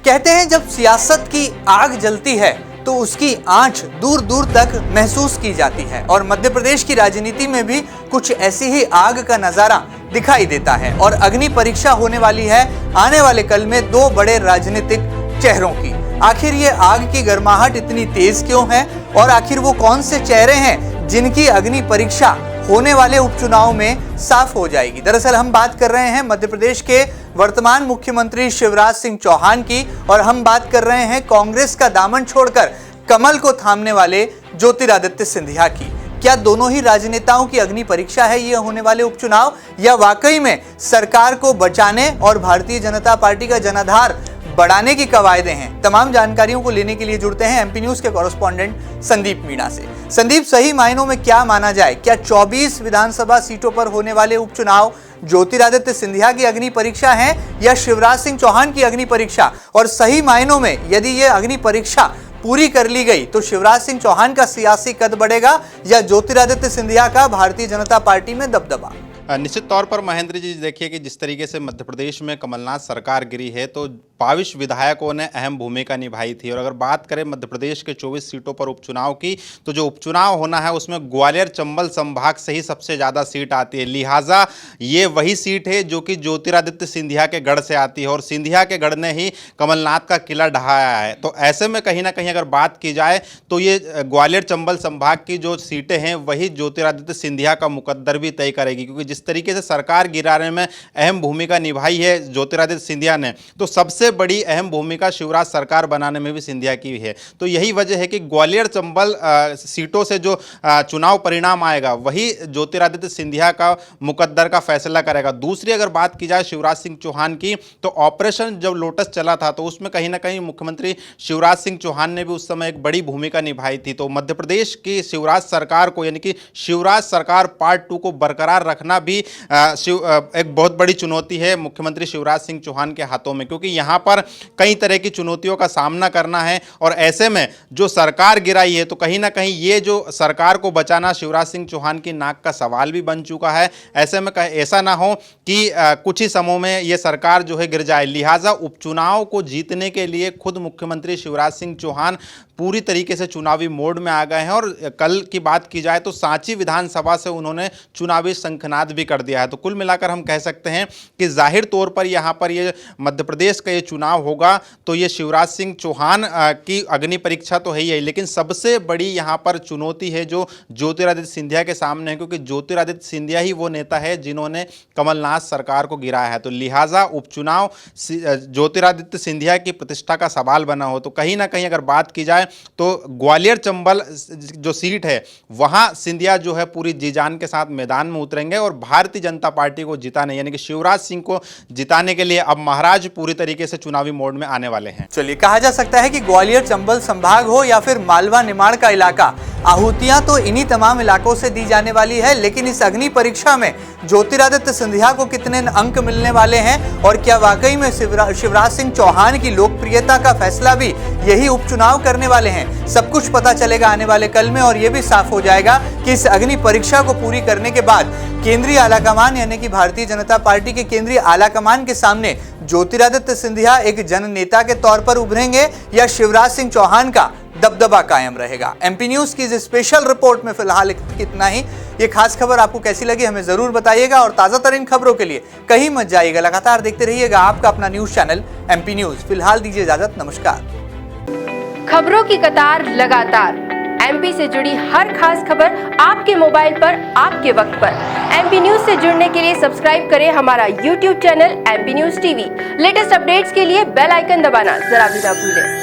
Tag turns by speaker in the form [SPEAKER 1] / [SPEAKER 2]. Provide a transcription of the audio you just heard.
[SPEAKER 1] कहते हैं जब सियासत की आग जलती है तो उसकी आंच दूर दूर तक महसूस की जाती है और मध्य प्रदेश की राजनीति में भी कुछ ऐसी ही आग का नजारा दिखाई देता है और अग्नि परीक्षा होने वाली है आने वाले कल में दो बड़े राजनीतिक चेहरों की। आखिर ये आग की गर्माहट इतनी तेज क्यों है और आखिर वो कौन से चेहरे हैं जिनकी अग्नि परीक्षा होने वाले उपचुनाव में साफ हो जाएगी। दरअसल हम बात कर रहे हैं मध्य प्रदेश के वर्तमान मुख्यमंत्री शिवराज सिंह चौहान की और हम बात कर रहे हैं कांग्रेस का दामन छोड़कर कमल को थामने वाले ज्योतिरादित्य सिंधिया की। क्या दोनों ही राजनेताओं की अग्नि परीक्षा है ये होने वाले उपचुनाव या वाकई में सरकार को बचाने और भारतीय जनता पार्टी का जनाधार बढ़ाने की कवायदे हैं? तमाम जानकारियों को लेने के लिए जुड़ते हैं एमपी न्यूज के कॉरेस्पॉन्डेंट संदीप मीणा से। संदीप, सही मायनों में क्या माना जाए, क्या 24 विधानसभा सीटों पर होने वाले उपचुनाव ज्योतिरादित्य सिंधिया की अग्नि परीक्षा है या शिवराज सिंह चौहान की अग्नि परीक्षा? और सही मायनों में यदि ये अग्नि परीक्षा पूरी कर ली गई तो शिवराज सिंह चौहान का सियासी कद बढ़ेगा या ज्योतिरादित्य सिंधिया का भारतीय जनता पार्टी में दबदबा?
[SPEAKER 2] निश्चित तौर पर महेंद्र जी देखिए कि जिस तरीके से मध्य प्रदेश में कमलनाथ सरकार गिरी है तो 22 विधायकों ने अहम भूमिका निभाई थी। और अगर बात करें मध्य प्रदेश के 24 सीटों पर उपचुनाव की तो जो उपचुनाव होना है उसमें ग्वालियर चंबल संभाग से ही सबसे ज़्यादा सीट आती है। लिहाजा ये वही सीट है जो कि ज्योतिरादित्य सिंधिया के गढ़ से आती है और सिंधिया के गढ़ ने ही कमलनाथ का किला ढहाया है। तो ऐसे में कहीं ना कहीं अगर बात की जाए तो ये ग्वालियर चंबल संभाग की जो सीटें हैं वही ज्योतिरादित्य सिंधिया का मुकद्दर भी तय करेगी, क्योंकि जिस तरीके से सरकार गिराने में अहम भूमिका निभाई है ज्योतिरादित्य सिंधिया ने तो सबसे बड़ी अहम भूमिका शिवराज सरकार बनाने में भी सिंधिया की है। तो यही वजह है कि ग्वालियर चंबल सीटों से जो चुनाव परिणाम आएगा वही ज्योतिरादित्य सिंधिया का मुकद्दर का फैसला करेगा। दूसरी अगर बात की जाए शिवराज सिंह चौहान की तो ऑपरेशन जब लोटस चला था तो उसमें कहीं ना कहीं मुख्यमंत्री शिवराज सिंह चौहान ने भी उस समय एक बड़ी भूमिका निभाई थी। तो मध्य प्रदेश की शिवराज सरकार को यानी कि शिवराज सरकार पार्ट 2 को बरकरार रखना भी एक बहुत बड़ी चुनौती है मुख्यमंत्री शिवराज सिंह चौहान के हाथों में, क्योंकि यहां पर कई तरह की चुनौतियों का सामना करना है। और ऐसे में जो सरकार गिराई है तो कहीं ना कहीं ये जो सरकार को बचाना शिवराज सिंह चौहान की नाक का सवाल भी बन चुका है। ऐसे में ऐसा ना हो कि कुछ ही समय में ये सरकार जो है गिर जाए। लिहाजा उपचुनाव को जीतने के लिए खुद मुख्यमंत्री शिवराज सिंह चौहान पूरी तरीके से चुनावी मोड में आ गए हैं और कल की बात की जाए तो सांची विधानसभा से उन्होंने चुनावी शंखनाद भी कर दिया है। तो कुल मिलाकर हम कह सकते हैं कि जाहिर तौर पर यहाँ पर ये मध्य प्रदेश का ये चुनाव होगा तो ये शिवराज सिंह चौहान की अग्नि परीक्षा तो है ही है, लेकिन सबसे बड़ी यहाँ पर चुनौती है जो ज्योतिरादित्य सिंधिया के सामने है, क्योंकि ज्योतिरादित्य सिंधिया ही वो नेता है जिन्होंने कमलनाथ सरकार को गिराया है। तो लिहाजा उपचुनाव ज्योतिरादित्य सिंधिया की प्रतिष्ठा का सवाल बना हो तो कहीं ना कहीं अगर बात की जाए तो ग्वालियर चंबल जो सीट है वहां सिंधिया जो है पूरी जी जान के साथ मैदान में उतरेंगे और भारतीय जनता पार्टी को जिताने यानी कि शिवराज सिंह को जिताने के लिए अब महाराज पूरी तरीके से चुनावी मोड में आने वाले हैं।
[SPEAKER 1] चलिए, कहा जा सकता है कि ग्वालियर चंबल संभाग हो या फिर मालवा निमाड़ का इलाका, आहुतियां तो इन्हीं तमाम इलाकों से दी जाने वाली है। लेकिन इस अग्नि परीक्षा में ज्योतिरादित्य सिंधिया को कितने अंक मिलने वाले हैं और क्या वाकई में शिवराज सिंह चौहान की लोकप्रियता का फैसला भी यही उपचुनाव करने वाले हैं, सब कुछ पता चलेगा आने वाले कल में। और यह भी साफ हो जाएगा कि इस अग्नि परीक्षा को पूरी करने के बाद केंद्रीय आलाकमान यानी कि भारतीय जनता पार्टी के केंद्रीय आलाकमान के सामने ज्योतिरादित्य सिंधिया एक जननेता के तौर पर उभरेंगे या शिवराज सिंह चौहान का दबदबा कायम रहेगा। एमपी न्यूज की इस स्पेशल रिपोर्ट में फिलहाल कितना ही। ये खास खबर आपको कैसी लगी हमें जरूर बताइएगा और ताजा तरीन खबरों के लिए कहीं मत जाइएगा, लगातार देखते रहिएगा आपका अपना न्यूज चैनल एमपी न्यूज। फिलहाल दीजिए इजाजत, नमस्कार।
[SPEAKER 3] खबरों की कतार लगातार, एमपी से जुड़ी हर खास खबर आपके मोबाइल पर आपके वक्त पर। एमपी न्यूज से जुड़ने के लिए सब्सक्राइब करें हमारा YouTube channel MP news TV. Latest updates के लिए बेल आइकन दबाना जरा भी ना भूलें।